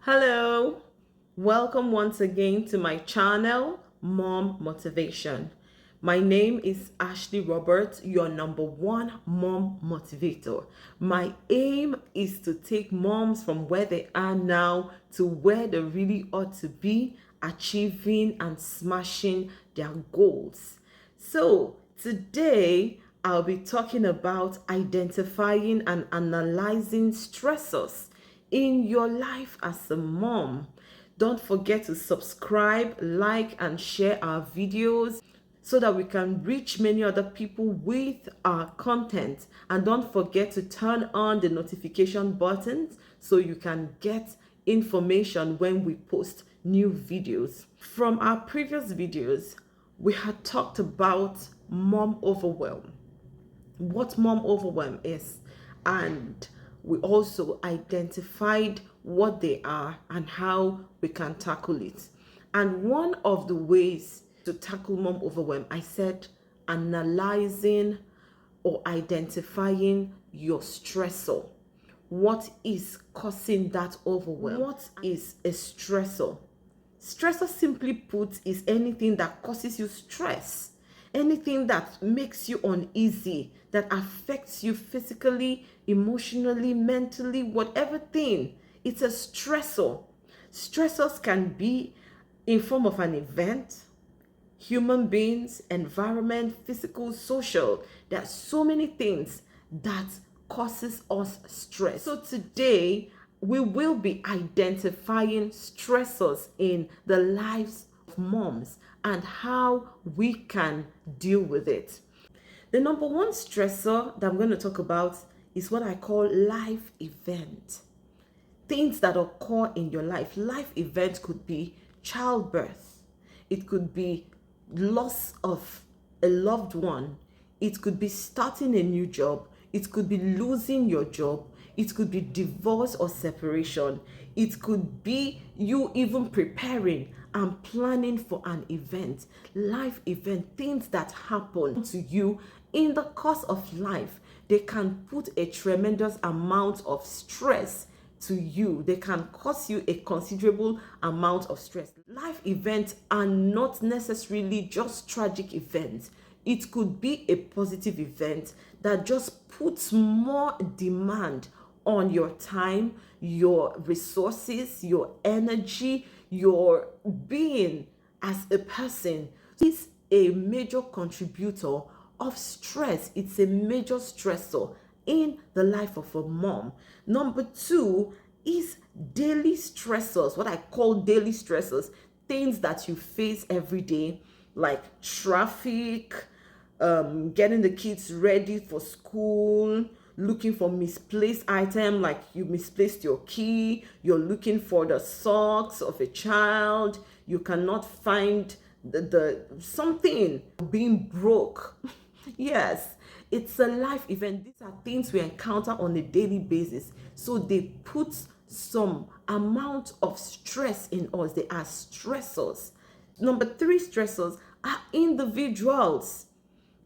Hello, welcome once again to my channel, Mom Motivation. My name is Ashley Roberts, your number one mom motivator. My aim is to take moms from where they are now to where they really ought to be, achieving and smashing their goals. So, today I'll be talking about identifying and analyzing stressors in your life as a mom. Don't forget to subscribe, like, and share our videos so that we can reach many other people with our content. And don't forget to turn on the notification buttons so you can get information when we post new videos. From our previous videos, we had talked about mom overwhelm, what mom overwhelm is, and we also identified what they are and how we can tackle it. And one of the ways to tackle mom overwhelm, I said analyzing or identifying your stressor. What is causing that overwhelm? What is a stressor? Stressor, simply put, is anything that causes you stress, anything that makes you uneasy, that affects you physically, emotionally, mentally, whatever thing. It's a stressor. Stressors can be in form of an event, human beings, environment, physical, social. There are so many things that causes us stress. So today we will be identifying stressors in the lives of moms and how we can deal with it. The number one stressor that I'm going to talk about is what I call life event. Things that occur in your life. Life events could be childbirth. It could be loss of a loved one. It could be starting a new job. It could be losing your job. It could be divorce or separation. It could be you even preparing and planning for an event, life event, things that happen to you in the course of life. They can put a tremendous amount of stress to you. They can cause you a considerable amount of stress. Life events are not necessarily just tragic events. It could be a positive event that just puts more demand on your time, your resources, your energy, your being as a person. It's a major contributor of stress. It's a major stressor in the life of a mom. Number two is daily stressors, what I call daily stressors, things that you face every day, like traffic, getting the kids ready for school, looking for misplaced item, like you misplaced your key, you're looking for the socks of a child, you cannot find the something being broke. Yes, it's a life event. These are things we encounter on a daily basis, so they put some amount of stress in us. They are stressors. Number three stressors are individuals.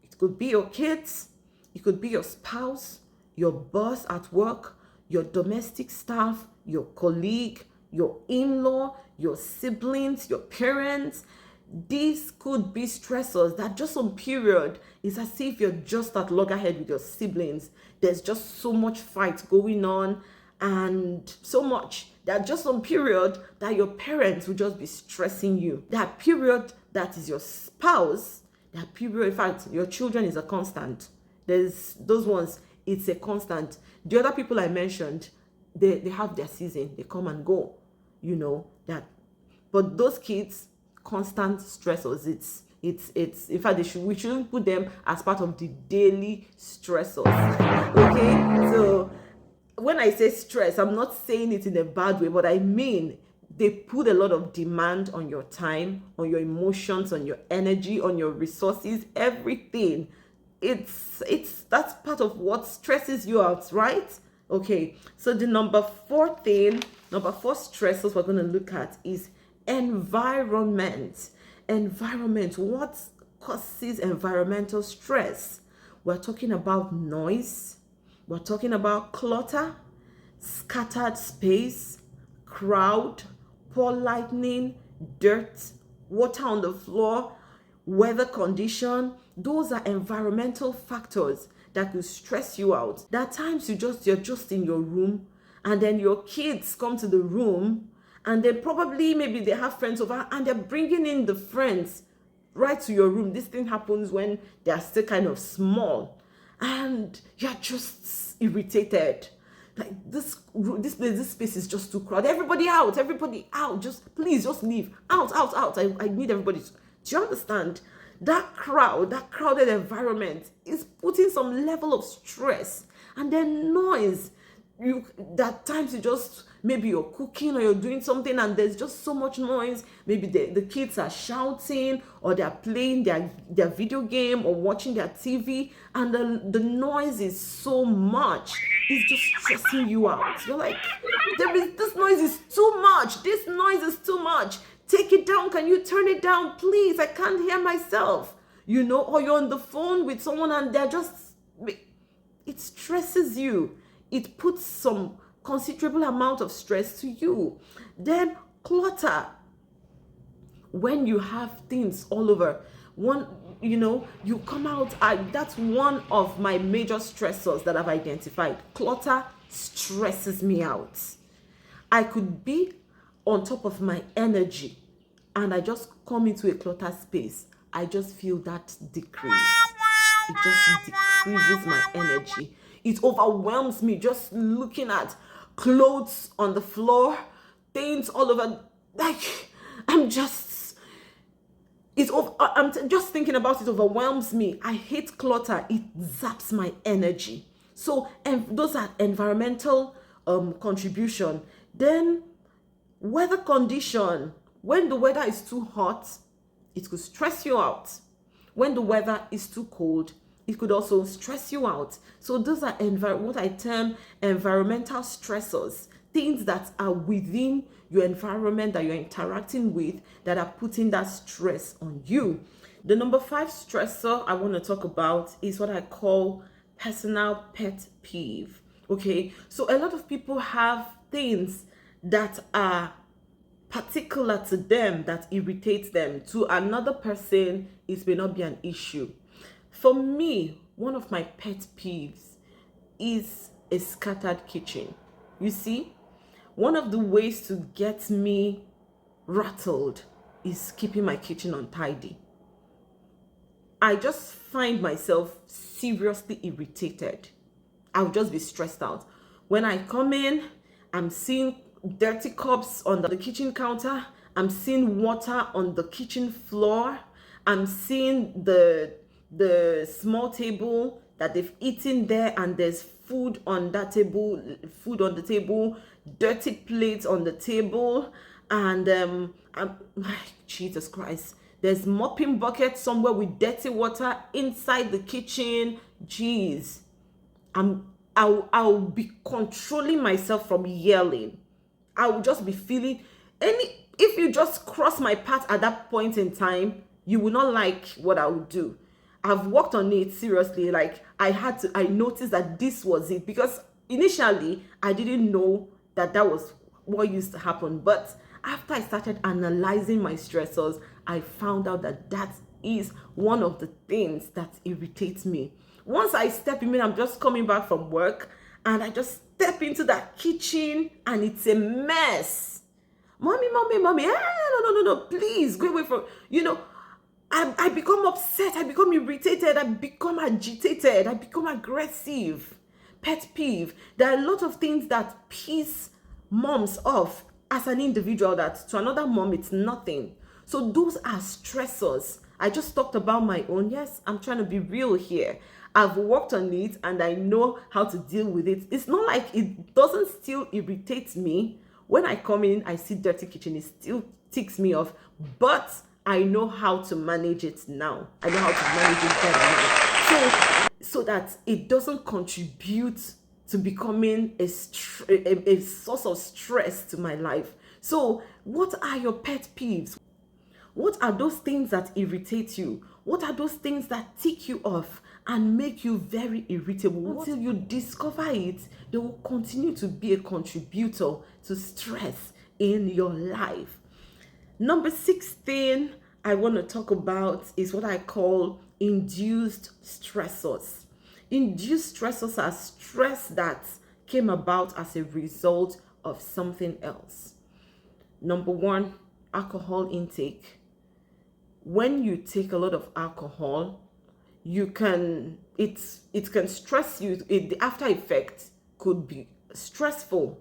It could be your kids, it could be your spouse, your boss at work, your domestic staff, your colleague, your in-law, your siblings, your parents. These could be stressors that just on period, it's as if you're just at loggerhead with your siblings. There's just so much fight going on and so much that just on period that your parents will just be stressing you. That period that is your spouse, that period, in fact, your children is a constant. There's those ones, it's a constant. The other people I mentioned, they have their season, they come and go, that. But those kids, constant stressors. It's in fact we shouldn't put them as part of the daily stressors. Okay, so when I say stress, I'm not saying it in a bad way, but I mean they put a lot of demand on your time, on your emotions, on your energy, on your resources, everything. It's that's part of what stresses you out, right? Okay, so the number four stressors we're going to look at is environment. What causes environmental stress? We're talking about noise, we're talking about clutter, scattered space, crowd, poor lighting, dirt, water on the floor, weather condition. Those are environmental factors that could stress you out. There are times you're just in your room, and then your kids come to the room, and then probably maybe they have friends over, and they're bringing in the friends right to your room. This thing happens when they are still kind of small, and you're just irritated. Like this space is just too crowded. Everybody out. Just please, just leave. Out. I need everybody to. Do you understand? That crowded environment is putting some level of stress, and then noise. That times you just, maybe you're cooking or you're doing something and there's just so much noise. Maybe the kids are shouting, or they're playing their video game or watching their TV, and the noise is so much. It's just stressing you out. You're like, this noise is too much. This noise is too much. Take it down. Can you turn it down, please? I can't hear myself. Or you're on the phone with someone and it stresses you. It puts some considerable amount of stress to you. Then clutter. When you have things all over, you come out. That's one of my major stressors that I've identified. Clutter stresses me out. I could be on top of my energy, and I just come into a clutter space. I just feel that decrease. It just decreases my energy. It overwhelms me just looking at clothes on the floor, things all over. Like, I'm just thinking about it overwhelms me. I hate clutter. It zaps my energy. So, and those are environmental contribution. Then weather condition. When the weather is too hot, it could stress you out. When the weather is too cold, it could also stress you out. So those are what I term environmental stressors, things that are within your environment that you're interacting with that are putting that stress on you. The number 5 stressor I want to talk about is what I call personal pet peeve. Okay, so a lot of people have things that are particular to them that irritates them. To another person, it may not be an issue. For me, one of my pet peeves is a scattered kitchen. You see, one of the ways to get me rattled is keeping my kitchen untidy. I just find myself seriously irritated. I'll just be stressed out. When I come in, I'm seeing dirty cups on the kitchen counter. I'm seeing water on the kitchen floor. I'm seeing the small table that they've eaten there, and there's food on the table, dirty plates on the table, and Jesus Christ, there's mopping bucket somewhere with dirty water inside the kitchen. Jeez, I'll be controlling myself from yelling. I will just be feeling if you just cross my path at that point in time, you will not like what I will do. I've worked on it seriously. Like, I noticed that this was it, because initially I didn't know that was what used to happen. But after I started analyzing my stressors, I found out that is one of the things that irritates me. Once I step in, I'm just coming back from work, and I just step into that kitchen and it's a mess. Mommy, no, please go away from, I become upset, I become irritated, I become agitated, I become aggressive. Pet peeve. There are a lot of things that piss moms off as an individual that to another mom it's nothing. So those are stressors. I just talked about my own. Yes, I'm trying to be real here. I've worked on it and I know how to deal with it. It's not like it doesn't still irritate me. When I come in, I see dirty kitchen, it still ticks me off. But I know how to manage it now. I know how to manage it better now. So that it doesn't contribute to becoming a source of stress to my life. So what are your pet peeves? What are those things that irritate you? What are those things that tick you off and make you very irritable? Until you discover it, they will continue to be a contributor to stress in your life. Number 16 I want to talk about is what I call induced stressors. Induced stressors are stress that came about as a result of something else. Number one, alcohol intake. When you take a lot of alcohol, it can stress you. The after effect could be stressful.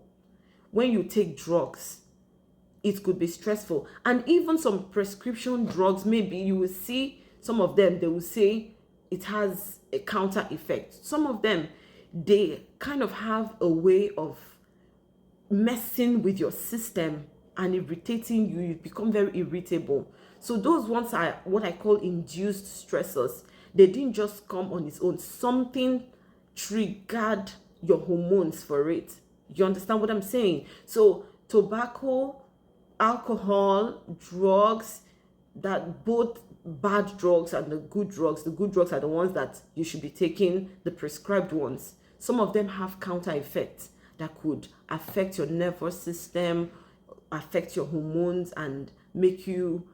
When you take drugs, it could be stressful. And even some prescription drugs, maybe you will see some of them, they will say it has a counter effect. Some of them, they kind of have a way of messing with your system and irritating you. You become very irritable. So those ones are what I call induced stressors. They didn't just come on its own. Something triggered your hormones for it. You understand what I'm saying? So tobacco, alcohol, drugs, that both bad drugs and the good drugs are the ones that you should be taking, the prescribed ones. Some of them have counter effects that could affect your nervous system, affect your hormones, and make you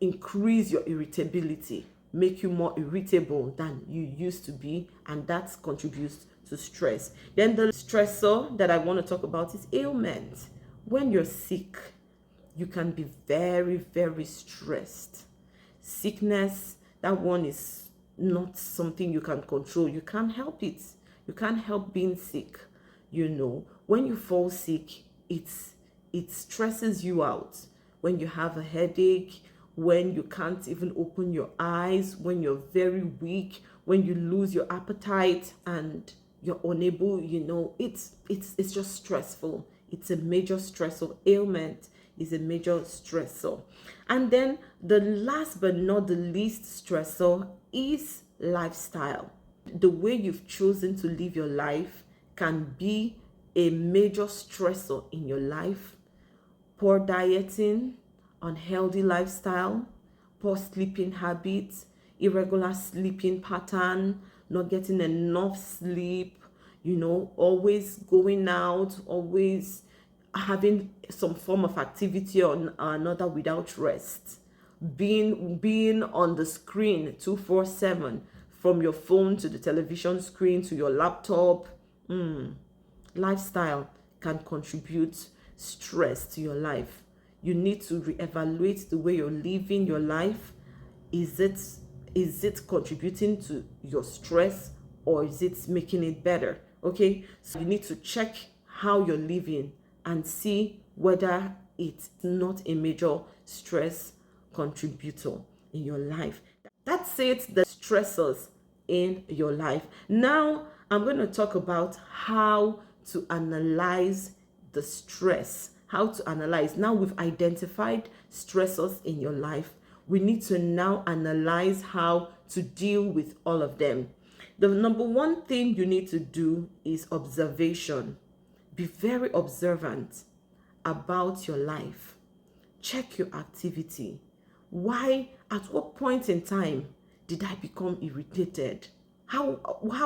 increase your irritability, make you more irritable than you used to be, and that contributes to stress. Then the stressor that I want to talk about is ailment. When you're sick, you can be very, very stressed. Sickness, that one is not something you can control. You can't help it. You can't help being sick. When you fall sick, it stresses you out. When you have a headache, when you can't even open your eyes, when you're very weak, when you lose your appetite and you're unable, it's just stressful. It's a major stressor. Ailment is a major stressor. And then the last but not the least stressor is lifestyle. The way you've chosen to live your life can be a major stressor in your life. Poor dieting, unhealthy lifestyle, poor sleeping habits, irregular sleeping pattern, not getting enough sleep, always going out, always having some form of activity or another without rest, being on the screen 24/7, from your phone to the television screen to your laptop. Lifestyle can contribute stress to your life. You need to reevaluate the way you're living your life. Is it contributing to your stress, or is it making it better? Okay, so you need to check how you're living and see whether it's not a major stress contributor in your life. That's it, the stressors in your life. Now I'm going to talk about how to analyze the stress. How to analyze. Now we've identified stressors in your life. We need to now analyze how to deal with all of them. The number one thing you need to do is observation. Be very observant about your life. Check your activity. Why, at what point in time did I become irritated? How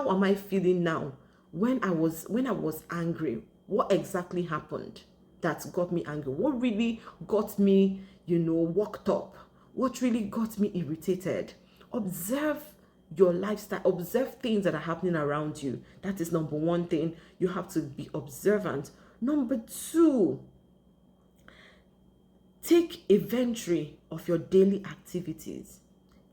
am I feeling now? When I was angry, what exactly happened that got me angry? What really got me, worked up? What really got me irritated? Observe your lifestyle, observe things that are happening around you. That is number one thing. You have to be observant. Number two, take inventory of your daily activities.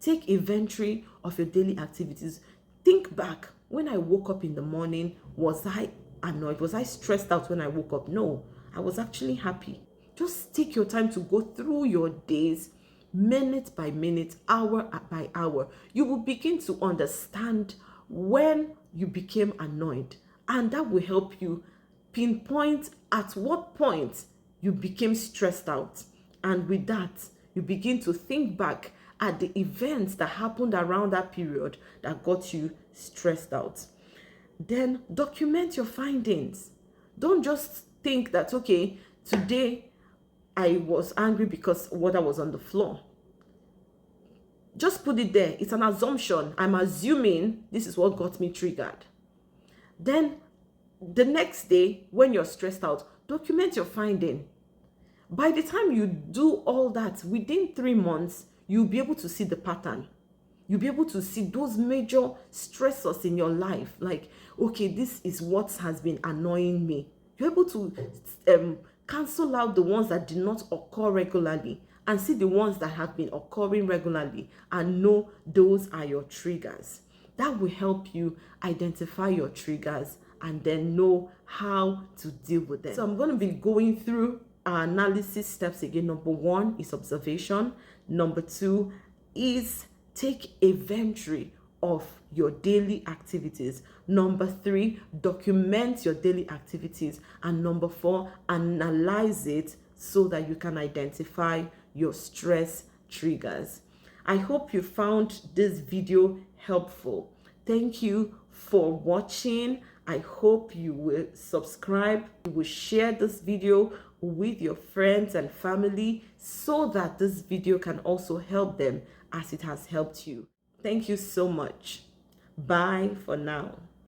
Take inventory of your daily activities. Think back. When I woke up in the morning, was I annoyed? Was I stressed out when I woke up? No, I was actually happy. Just take your time to go through your days, minute by minute, hour by hour. You will begin to understand when you became annoyed, and that will help you pinpoint at what point you became stressed out. And with that, you begin to think back at the events that happened around that period that got you stressed out. Then document your findings. Don't just think that, okay, today I was angry because water was on the floor. Just put it there. It's an assumption. I'm assuming this is what got me triggered. Then the next day, when you're stressed out, document your finding. By the time you do all that, within 3 months, you'll be able to see the pattern. You'll be able to see those major stressors in your life. Like, okay, this is what has been annoying me. You're able to cancel out the ones that did not occur regularly and see the ones that have been occurring regularly and know those are your triggers. That will help you identify your triggers and then know how to deal with them. So I'm going to be going through our analysis steps again. Number 1 is observation. Number 2 is take inventory of your daily activities. Number 3, document your daily activities. And number 4, analyze it so that you can identify your stress triggers. I hope you found this video helpful. Thank you for watching. I hope you will subscribe, you will share this video with your friends and family so that this video can also help them as it has helped you. Thank you so much. Bye for now.